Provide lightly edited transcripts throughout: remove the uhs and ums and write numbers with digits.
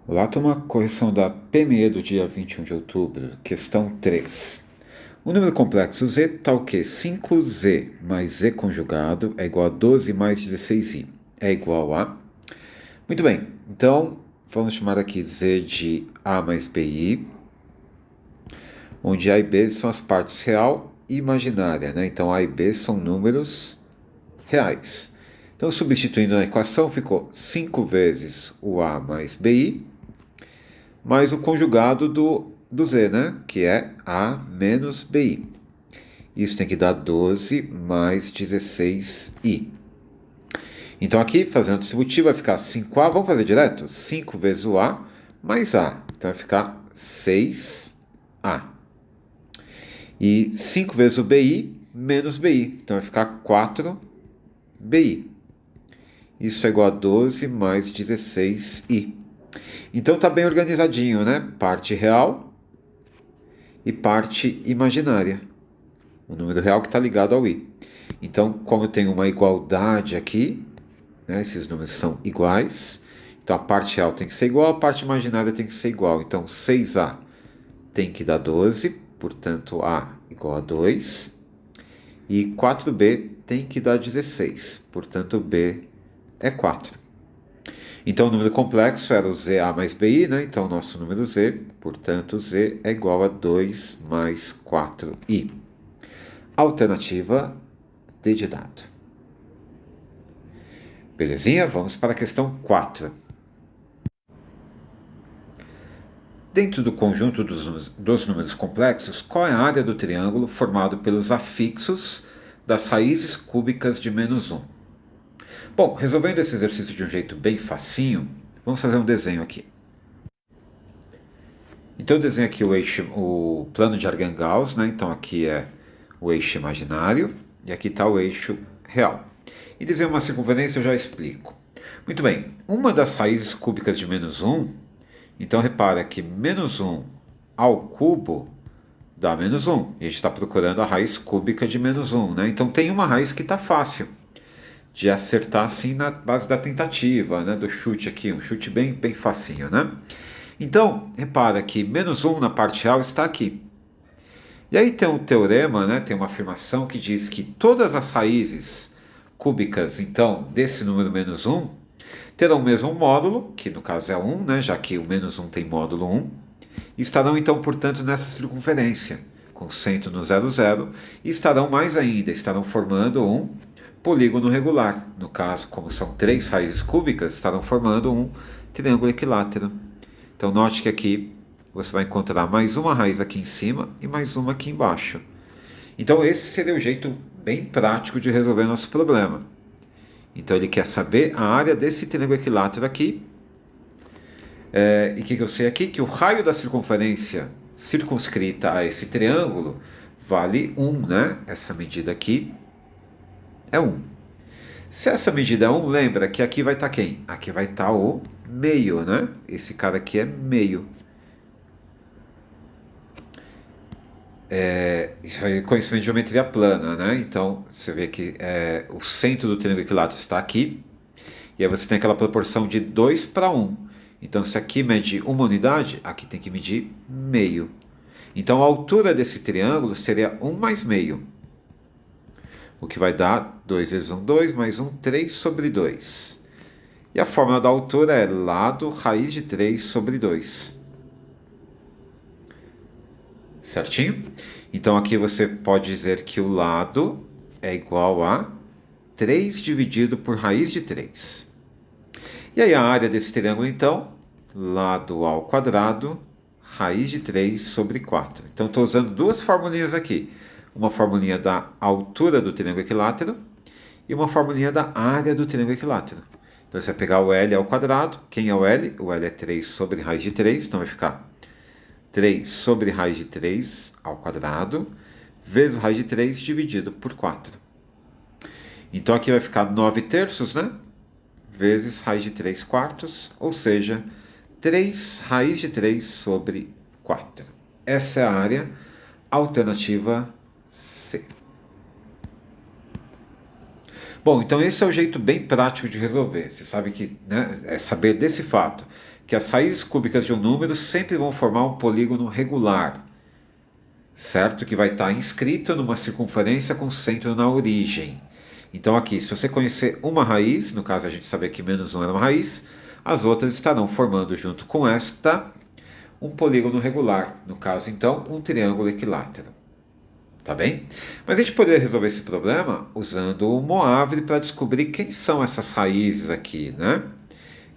Olá, turma, correção da PME do dia 21 de outubro, questão 3. O número complexo z está o quê? 5z mais z conjugado é igual a 12 mais 16i. É igual a... Muito bem, então vamos chamar aqui z de a mais bi, onde a e b são as partes real e imaginária, né? Então a e b são números reais. Então substituindo na equação ficou 5 vezes o a mais bi, mais o conjugado do z, né? Que é A menos BI. Isso tem que dar 12 mais 16i. Então aqui, fazendo distributivo, vai ficar 5A. Vamos fazer direto? 5 vezes o A mais A. Então vai ficar 6A. E 5 vezes o BI menos BI. Então vai ficar 4BI. Isso é igual a 12 mais 16i. Então tá bem organizadinho, né? Parte real e parte imaginária. O número real que está ligado ao i. Então, como eu tenho uma igualdade aqui, né, esses números são iguais, então a parte real tem que ser igual, a parte imaginária tem que ser igual. Então, 6a tem que dar 12, portanto, a igual a 2. E 4b tem que dar 16, portanto, b é 4. Então, o número complexo era o ZA mais BI, né? Então, o nosso número Z, portanto, Z é igual a 2 mais 4i. Alternativa D de dado. Belezinha? Vamos para a questão 4. Dentro do conjunto dos números complexos, qual é a área do triângulo formado pelos afixos das raízes cúbicas de menos 1? Bom, resolvendo esse exercício de um jeito bem facinho, vamos fazer um desenho aqui. Então eu desenho aqui o plano de Argand-Gauss, né? Então aqui é o eixo imaginário e aqui está o eixo real. E desenho uma circunferência eu já explico. Muito bem, uma das raízes cúbicas de menos 1, então repara que menos 1 ao cubo dá menos 1. E a gente está procurando a raiz cúbica de menos 1, né? Então tem uma raiz que está fácil de acertar assim na base da tentativa, né? Do chute aqui, um chute bem facinho, né? Então, repara que menos 1 na parte real está aqui. E aí tem um teorema, né, tem uma afirmação que diz que todas as raízes cúbicas, então, desse número menos 1, terão o mesmo módulo, que no caso é 1, né, já que o menos 1 tem módulo 1, e estarão então, portanto, nessa circunferência, com centro no 0, 0, e estarão mais ainda, estarão formando um polígono regular. No caso, como são três raízes cúbicas, estarão formando um triângulo equilátero. Então note que aqui você vai encontrar mais uma raiz aqui em cima e mais uma aqui embaixo. Então esse seria o jeito bem prático de resolver nosso problema. Então ele quer saber a área desse triângulo equilátero aqui. E o que eu sei aqui? Que o raio da circunferência circunscrita a esse triângulo vale 1, né? Essa medida aqui é 1. Se essa medida é 1, lembra que aqui vai estar quem? Aqui vai estar o meio, né? Esse cara aqui é meio. Isso é conhecimento de geometria plana, né? Então você vê que o centro do triângulo equilátero está aqui, e aí você tem aquela proporção de 2 para 1. Então se aqui mede uma unidade, aqui tem que medir meio. Então a altura desse triângulo seria 1 mais meio, o que vai dar 2 vezes 1, 2, mais 1, 3 sobre 2. E a fórmula da altura é lado raiz de 3 sobre 2. Certinho? Então aqui você pode dizer que o lado é igual a 3 dividido por raiz de 3. E aí a área desse triângulo, então, lado ao quadrado, raiz de 3 sobre 4. Então estou usando duas formulinhas aqui. Uma formulinha da altura do triângulo equilátero e uma formulinha da área do triângulo equilátero. Então você vai pegar o L ao quadrado. Quem é o L? O L é 3 sobre raiz de 3, então vai ficar 3 sobre raiz de 3 ao quadrado, vezes raiz de 3 dividido por 4. Então aqui vai ficar 9 terços, né? Vezes raiz de 3 quartos, ou seja, 3 raiz de 3 sobre 4. Essa é a área alternativa C. Bom, então esse é o jeito bem prático de resolver. Você sabe que, né, é saber desse fato, que as raízes cúbicas de um número sempre vão formar um polígono regular, certo? Que vai estar inscrito numa circunferência com centro na origem. Então aqui, se você conhecer uma raiz, no caso a gente saber que menos 1 era uma raiz, as outras estarão formando junto com esta um polígono regular, no caso então um triângulo equilátero. Tá bem? Mas a gente poderia resolver esse problema usando o Moavre para descobrir quem são essas raízes aqui, né?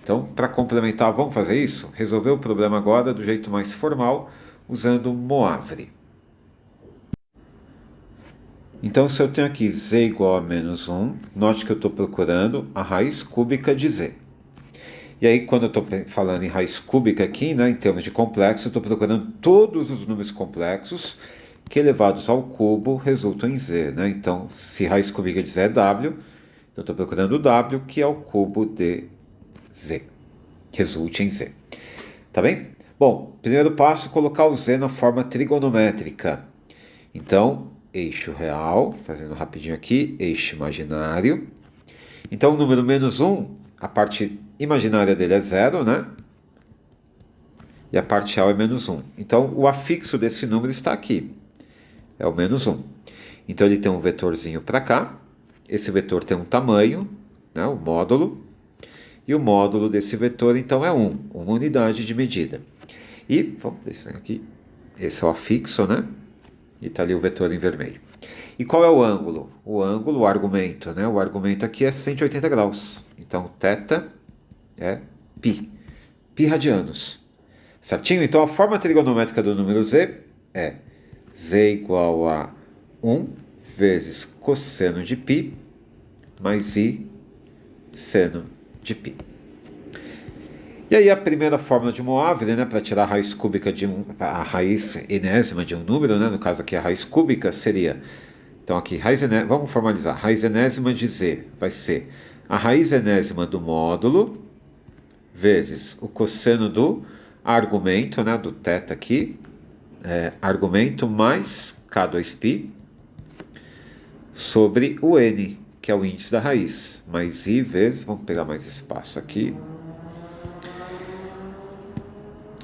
Então, para complementar, vamos fazer isso? Resolver o problema agora do jeito mais formal, usando o Moavre. Então, se eu tenho aqui z igual a menos 1, note que eu estou procurando a raiz cúbica de z. E aí, quando eu estou falando em raiz cúbica aqui, né, em termos de complexo, eu estou procurando todos os números complexos que elevados ao cubo resultam em z. Né? Então, se raiz cúbica de z é w, então eu estou procurando o w, que é o cubo de z. Resulte em z. Tá bem? Bom, primeiro passo, colocar o z na forma trigonométrica. Então, eixo real, fazendo rapidinho aqui, eixo imaginário. Então, o número menos 1, a parte imaginária dele é 0, né? E a parte real é menos 1. Então, o afixo desse número está aqui. É o menos 1. Então, ele tem um vetorzinho para cá. Esse vetor tem um tamanho, né? O módulo. E o módulo desse vetor, então, é 1. Uma unidade de medida. E, vamos descer aqui. Esse é o afixo, né? E está ali o vetor em vermelho. E qual é o ângulo? O ângulo, o argumento, né? O argumento aqui é 180 graus. Então, θ é π. Π radianos. Certinho? Então, a forma trigonométrica do número z é z igual a 1 vezes cosseno de π mais i seno de π. E aí a primeira fórmula de Moavre, né, para tirar a raiz cúbica de a raiz enésima de um número, né, no caso aqui a raiz cúbica seria, então aqui, vamos formalizar, raiz enésima de z vai ser a raiz enésima do módulo vezes o cosseno do argumento, né, do θ aqui, argumento mais K2π sobre o n, que é o índice da raiz, mais i vezes, vamos pegar mais espaço aqui,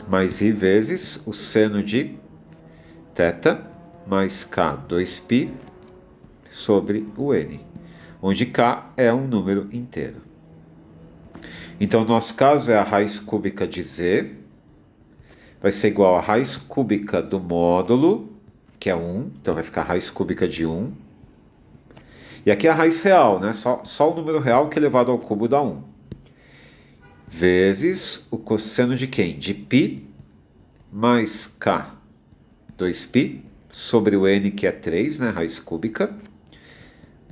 mais i vezes o seno de θ mais K2π sobre o n, onde K é um número inteiro. Então, no nosso caso é a raiz cúbica de z, vai ser igual a raiz cúbica do módulo, que é 1, então vai ficar a raiz cúbica de 1. E aqui é a raiz real, né? Só o número real que é elevado ao cubo dá 1. Vezes o cosseno de quem? De π mais K 2π sobre o n, que é 3, né? Raiz cúbica,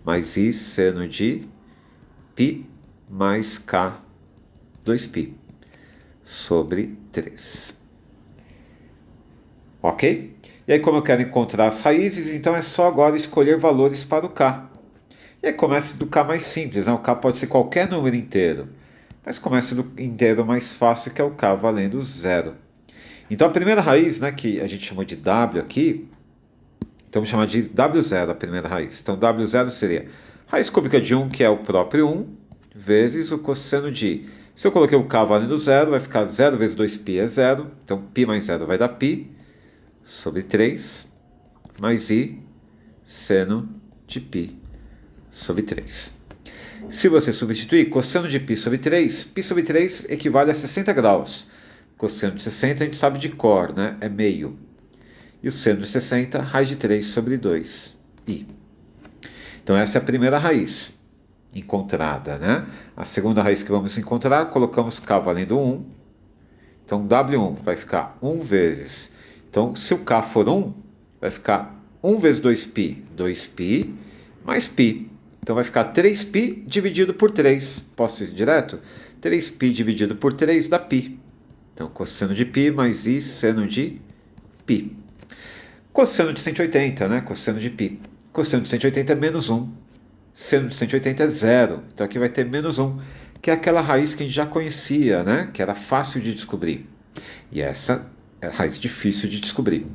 mais i seno de π mais K 2π sobre 3. Ok? E aí, como eu quero encontrar as raízes, então é só agora escolher valores para o K. E aí começa do K mais simples, né? O K pode ser qualquer número inteiro, mas começa do inteiro mais fácil, que é o K valendo 0. Então a primeira raiz, né, que a gente chamou de W aqui, então vamos chamar de W0 a primeira raiz. Então W0 seria raiz cúbica de 1, que é o próprio 1, vezes o cosseno de... Se eu coloquei o K valendo 0, vai ficar 0 vezes 2π é 0, então π mais 0 vai dar π, sobre 3, mais i seno de π sobre 3. Se você substituir cosseno de π sobre 3 equivale a 60 graus. Cosseno de 60 a gente sabe de cor, né? É meio. E o seno de 60, raiz de 3 sobre 2i. Então essa é a primeira raiz encontrada, né? A segunda raiz que vamos encontrar, colocamos K valendo 1. Então W1 vai ficar 1 vezes... Então se o K for 1, vai ficar 1 vezes 2π, 2π, mais π. Então vai ficar 3π dividido por 3. Posso ir direto? 3π dividido por 3 dá π. Então cosseno de π mais i seno de π. Cosseno de 180, né? Cosseno de π. Cosseno de 180 é menos 1. Seno de 180 é 0. Então aqui vai ter menos 1, que é aquela raiz que a gente já conhecia, né? Que era fácil de descobrir. E essa é a raiz difícil de descobrir.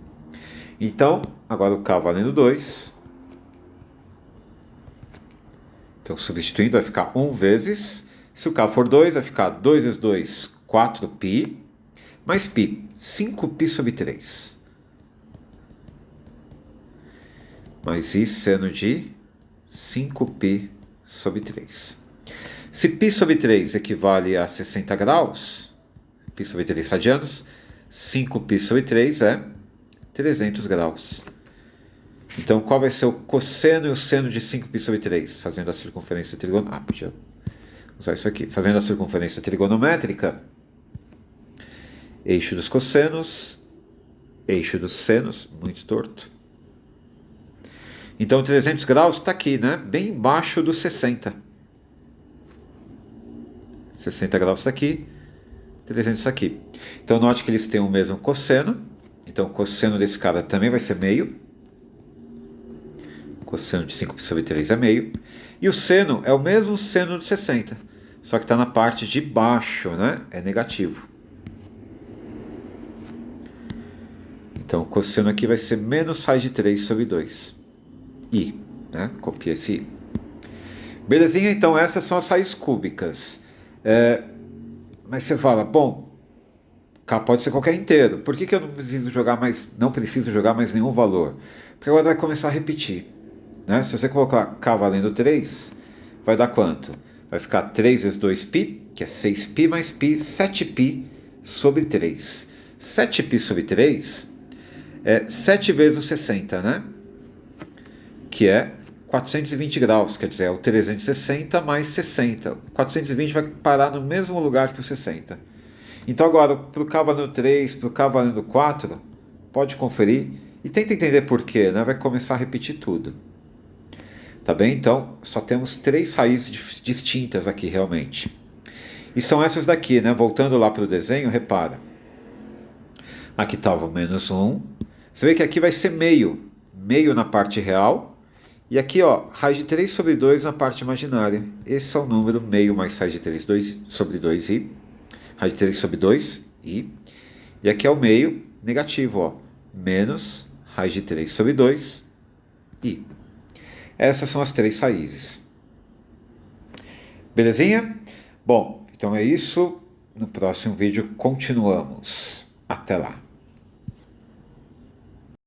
Então, agora o K valendo 2. Então, substituindo, vai ficar 1 vezes. Se o K for 2, vai ficar 2 vezes 2, 4π, mais π, 5π sobre 3. Mais I seno de 5π sobre 3. Se π sobre 3 equivale a 60 graus, π sobre 3 radianos, 5π sobre 3 é 300 graus. Então, qual vai ser o cosseno e o seno de 5π sobre 3? Fazendo a circunferência trigonométrica. Podia usar isso aqui. Fazendo a circunferência trigonométrica, eixo dos cossenos, eixo dos senos, muito torto. Então, 300 graus está aqui, né? Bem embaixo do 60. 60 graus está aqui, 300 está aqui. Então, note que eles têm o mesmo cosseno. Então, o cosseno desse cara também vai ser meio. Cosseno de 5π sobre 3 é meio. E o seno é o mesmo seno de 60, só que está na parte de baixo, né? É negativo. Então, o cosseno aqui vai ser menos raiz de 3 sobre 2. I, né? Copia esse I. Belezinha? Então, essas são as raízes cúbicas. Mas você fala, bom, K pode ser qualquer inteiro. Por que eu não preciso jogar mais nenhum valor? Porque agora vai começar a repetir. Né? Se você colocar K valendo 3, vai dar quanto? Vai ficar 3 vezes 2π, que é 6π mais π, 7π sobre 3. 7π sobre 3 é 7 vezes o 60, né? Que é 420 graus, quer dizer, é o 360 mais 60. 420 vai parar no mesmo lugar que o 60. Então agora, para o K valendo 3, para o K valendo 4, pode conferir e tenta entender por quê, né? Vai começar a repetir tudo. Tá bem? Então, só temos 3 raízes distintas aqui, realmente. E são essas daqui, né? Voltando lá para o desenho, repara. Aqui estava o menos 1. Você vê que aqui vai ser meio. Meio na parte real. E aqui, ó, raiz de 3 sobre 2 na parte imaginária. Esse é o número meio mais raiz de 3 sobre 2i. Raiz de 3 sobre 2i. E aqui é o meio negativo, ó. Menos raiz de 3 sobre 2i. Essas são as 3 raízes. Belezinha? Bom, então é isso. No próximo vídeo continuamos. Até lá.